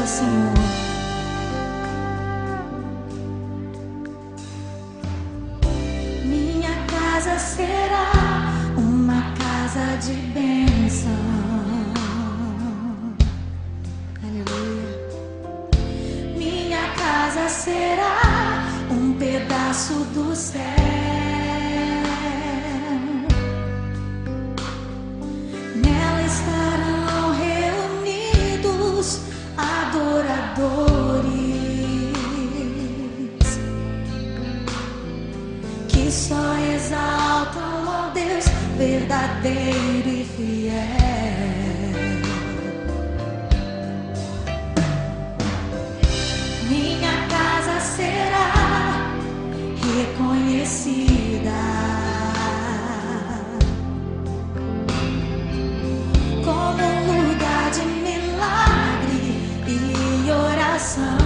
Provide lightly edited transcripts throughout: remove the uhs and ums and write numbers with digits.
abençoa, Senhor. Minha casa será uma casa de bênção. Aleluia. Minha casa será um pedaço do céu. Nela estarão reunidos adoradores que só exaltam ao Deus verdadeiro e fiel. Minha casa será reconhecida como um lugar de milagre e oração,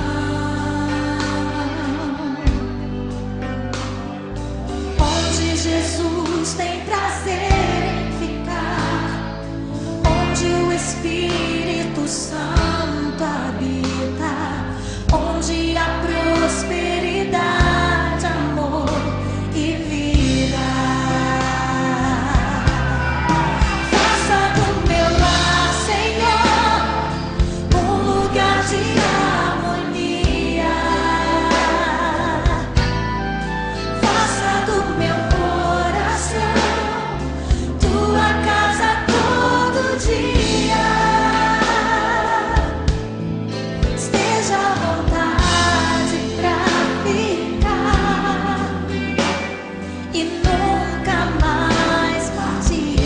onde Jesus tem prazer em ficar, onde o Espírito Santo habita, onde há prosperidade, amor e vida. Faça do meu lar, Senhor, um lugar de harmonia. Faça do meu coração tua casa todo dia. Esteja à vontade pra ficar e nunca mais partir.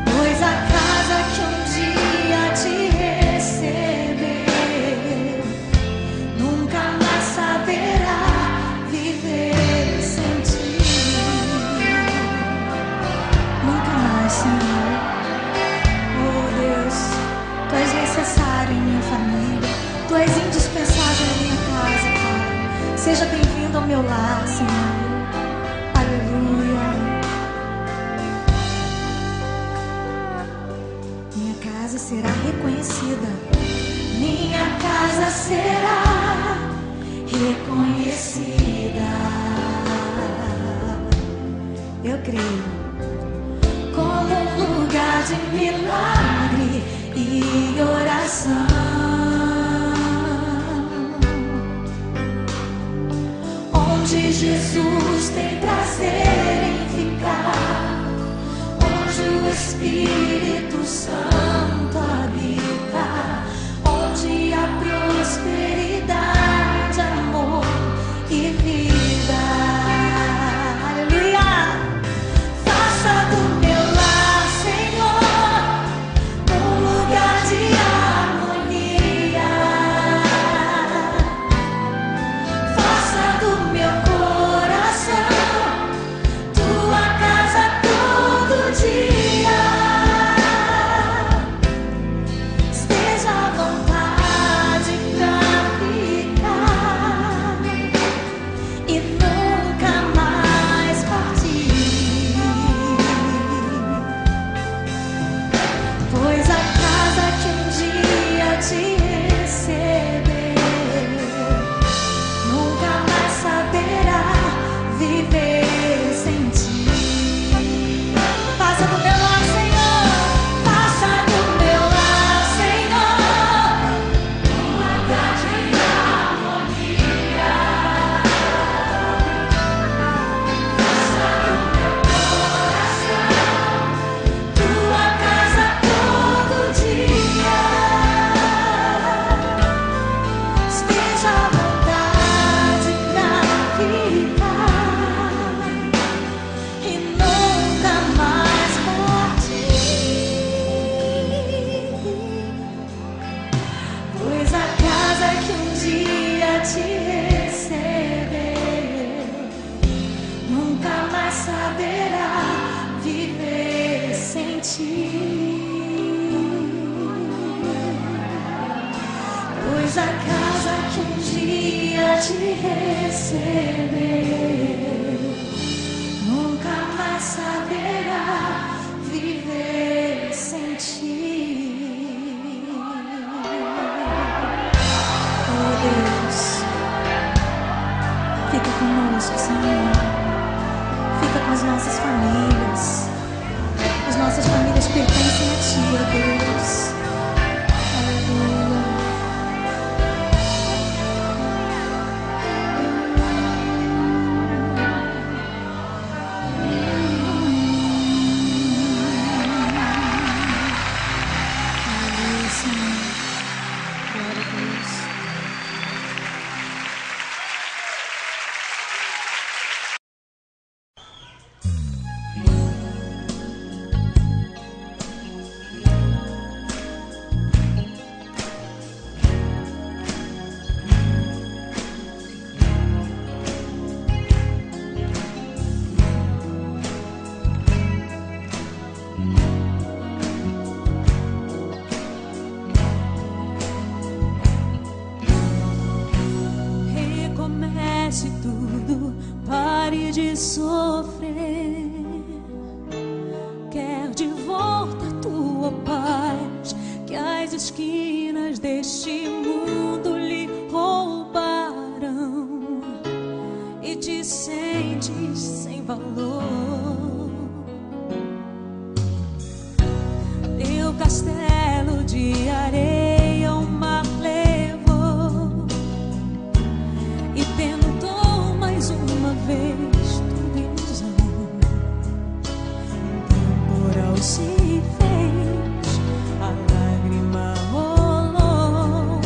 Pois a casa que um dia te recebeu nunca mais saberá viver sem ti. Nunca mais, Senhor. Oh Deus, Tu és necessário em minha família, Tu és indispensável em minha casa, Pai. Seja bem-vindo ao meu lar, Senhor. Aleluia. Minha casa será reconhecida. Minha casa será reconhecida. Eu creio. Como um lugar de milagre e oração, onde Jesus tem prazer em ficar, onde o Espírito Santo habita, onde há prosperidade, amor e vida. Aleluia. Faça do meu lar, Senhor, um lugar de harmonia. Faça do meu coração tua casa todo dia. Esteja à vontade pra ficar e nunca mais partir. Pois a casa que um dia te recebeu nunca mais saberá viver sem ti. Faça do meu lar, Senhor. Faça do meu lar, Senhor, uma lugar de harmonia. Faça do meu coração tua casa todo dia. Esteja à vontade pra ficar e nunca mais partir. Pois a casa que um dia te recebeu nunca mais saberá viver sem ti. Pois a casa que um dia te recebeu nunca mais saberá viver sem ti. as nossas famílias. As nossas famílias pertencem a Ti, ó Deus. Aleluia. Aleluia, Senhor. Glória a Deus. Recomece tudo, pare de sofrer. Quer de volta a tua paz, que as esquinas deste mundo lhe roubaram, e te sentes sem valor. Teu castelo de areia o mar levou, e tentou mais uma vez tudo ilusão. Um temporal se fez, a lágrima rolou.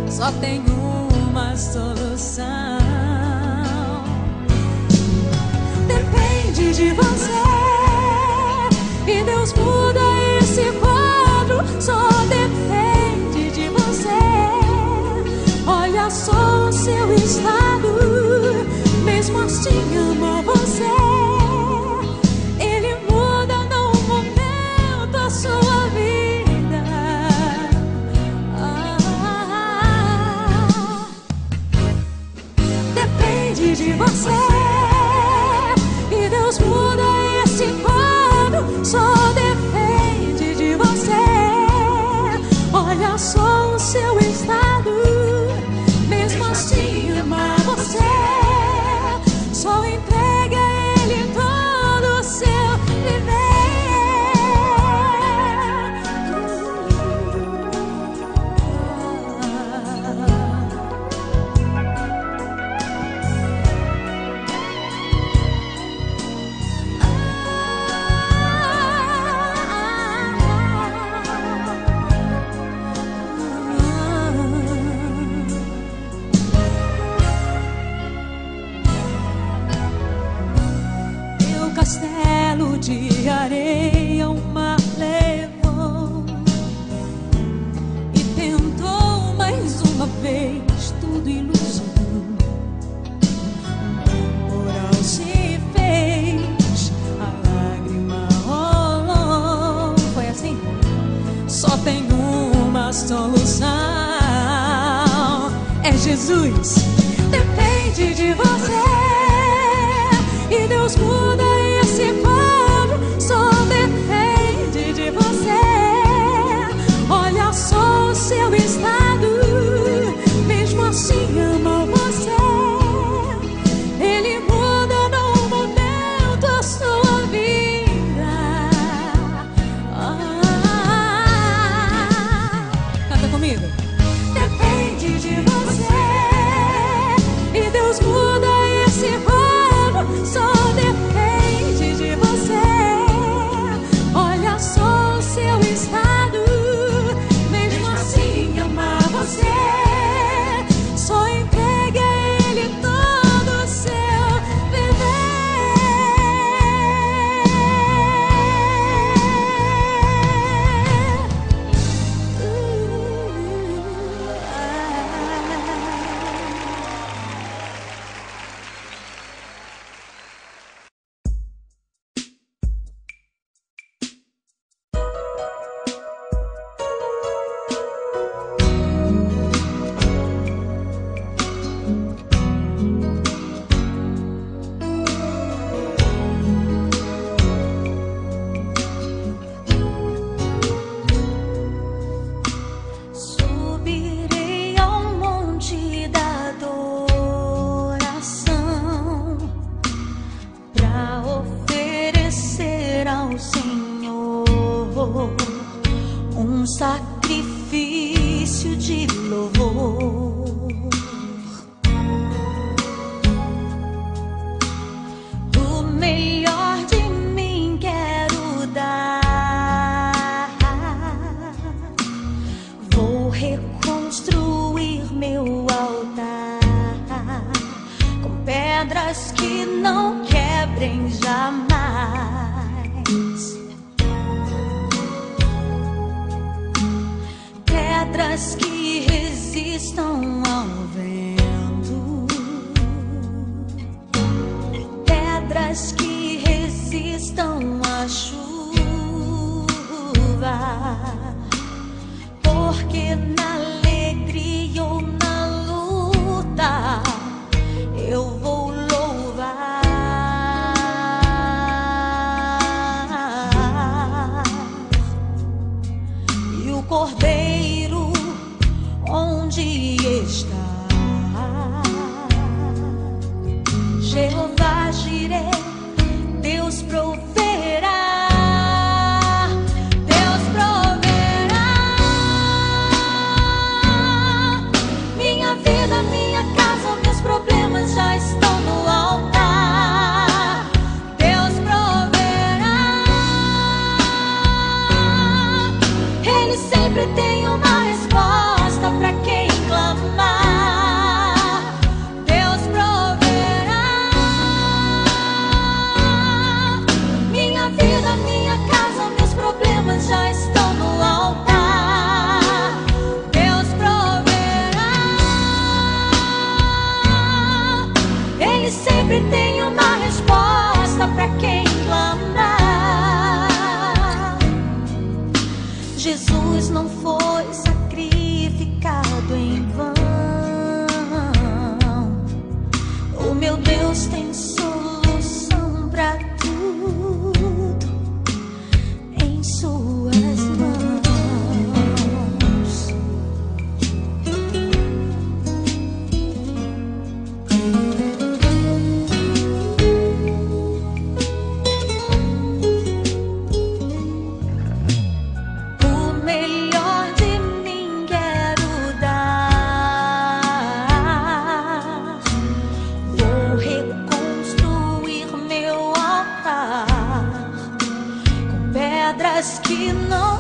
Só tem uma solução. Depende de você, e Deus muda esse quadro. Só depende de você. Olha só o seu estado, mesmo assim ama você. Ele muda num momento a sua vida. Depende de você, e Deus muda esse quadro. Só depende de você. Olha só o seu estado, mesmo assim ama você. Só entregue a Ele todo o seu viver. Teu castelo de areia o mar levou, e tentou mais uma vez tudo ilusão. Um temporal se fez, a lágrima rolou. Foi assim? Só tem uma solução. É Jesus. Depende de você, e Deus muda esse quadro. Só depende de você. Olha só o seu estado, mesmo assim ama você. Ele muda num momento a sua vida. Canta comigo. Depende de você, e Deus muda esse quadro. Só depende de você. Olha só o seu estado, mesmo assim Senhor um sacrifício de louvor. O melhor de mim quero dar. Vou reconstruir meu altar com pedras que não quebrem jamais. Pedras que resistam ao vento, pedras que resistam à chuva, porque na alegria ou na luta eu vou louvar. E o Cordeiro onde está? Jeová Jireh, Deus proverá, Deus proverá. Minha vida, minha casa, meus problemas já estão no altar. Deus proverá. Ele sempre tem uma resposta para quem clamar. Deus proverá. Minha vida, minha casa, meus problemas já estão no altar. Deus proverá. Ele sempre tem uma resposta para quem clamar. Jesus não foi sacrificado em vão. O meu Deus tem solução para tudo em suas mãos. O melhor de mim quero dar. Vou reconstruir meu altar com pedras que não